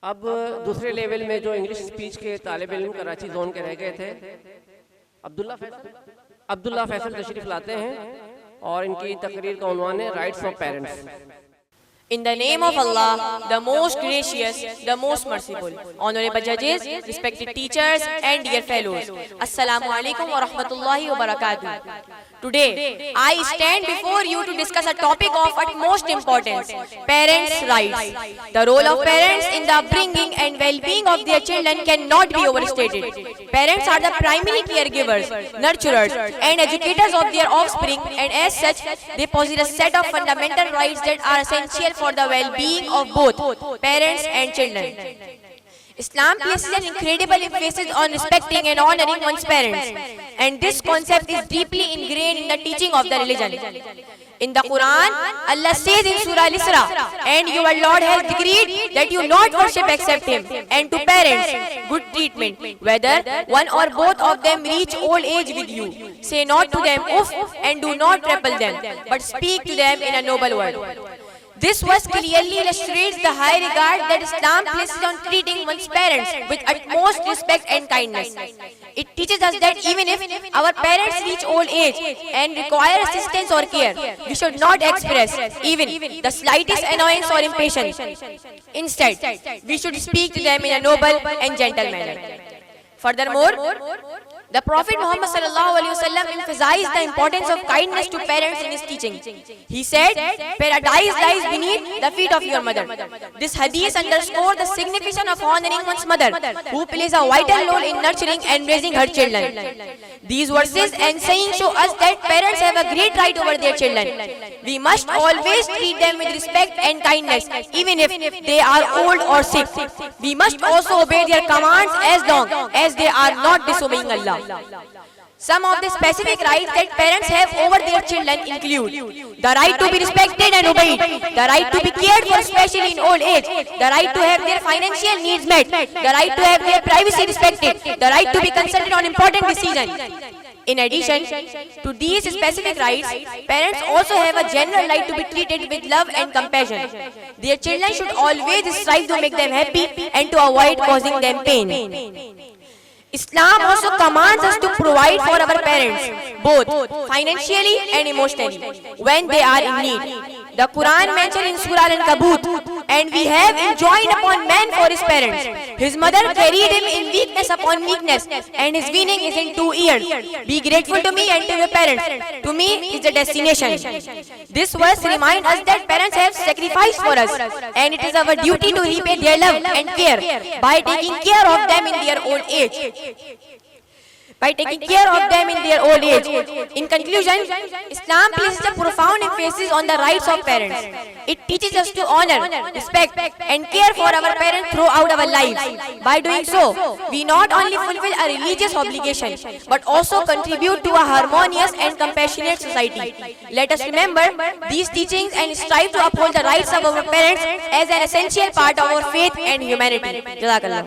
अब दूसरे लेवल में जो इंग्लिश स्पीच के तालिब इल्म कराची जोन के रह गए थे, अब्दुल्ला फैसल तशरीफ लाते हैं और इनकी तकरीर का उन्वान है rights of parents. In the name of Allah, the most gracious, the most merciful. Honorable judges, respected teachers and dear fellows. Assalamu alaikum wa rahmatullahi wa barakatuh. Today, I stand before you to discuss a topic of utmost importance, parents' rights. The role of parents in the upbringing and well-being of their children cannot be overstated. Parents are the primary caregivers, nurturers and educators of their offspring, and as such, they possess a set of fundamental rights that are essential for the well-being of both parents and children. Islam places an incredible emphasis on respecting and honoring one's parents, and this concept is deeply ingrained in the teaching of the religion. In the Quran, Allah says in Surah Al-Isra, "And your Lord has decreed that you not worship except Him, and to parents good treatment, whether one or both of them reach old age with you. Say not to them uff, and do not repel them, but speak to them in a noble word." This verse clearly illustrates the high regard that Islam places on treating one's parents with utmost respect and kindness. It teaches us that even if our parents reach old age and require assistance or care, we should not express even the slightest annoyance or impatience. Instead, we should speak to them in a noble and gentle manner. Furthermore, the Prophet Muhammad ﷺ emphasized the importance of kindness to parents in his teaching. He said, "Paradise lies beneath the feet of your mother." This hadith underscores the significance of honoring one's mother, who plays a vital role in nurturing and raising her children. These verses and sayings show us that parents have a great right over their children. We must always treat them with respect and kindness, even if they are old or sick. We must also obey their commands as long as they are not disobeying Allah. Some of the specific rights that parents have over their children include the right to be respected and obeyed, the right to be cared for especially in old age, the right to have their financial needs met, the right to have their privacy respected, the right to be consulted on important decisions. In addition to these specific rights, parents also have a general right to be treated with love and compassion. Their children should always strive to make them happy and to avoid causing them pain. Islam also commands us to provide for our parents, both financially and emotionally, when they are in need. The Quran mentions in Surah Al-Ankabut, "And we have enjoined upon man for his parents. His mother carried him in weakness upon weakness, and his weaning is in 2 years. Be grateful to me and to your parents. To me is the destination." This verse reminds us that parents have sacrificed for us, and it is our duty to repay their love and care by taking care of them in their old age. In conclusion, Islam places a profound emphasis on the rights of parents. It teaches us to honor, respect, and care for our parents throughout our lives. By doing so, we not only fulfill a religious obligation, but also contribute to a harmonious and compassionate society. Let us remember these teachings and strive to uphold the rights of our parents as an essential part of our faith and humanity. Jazakallah.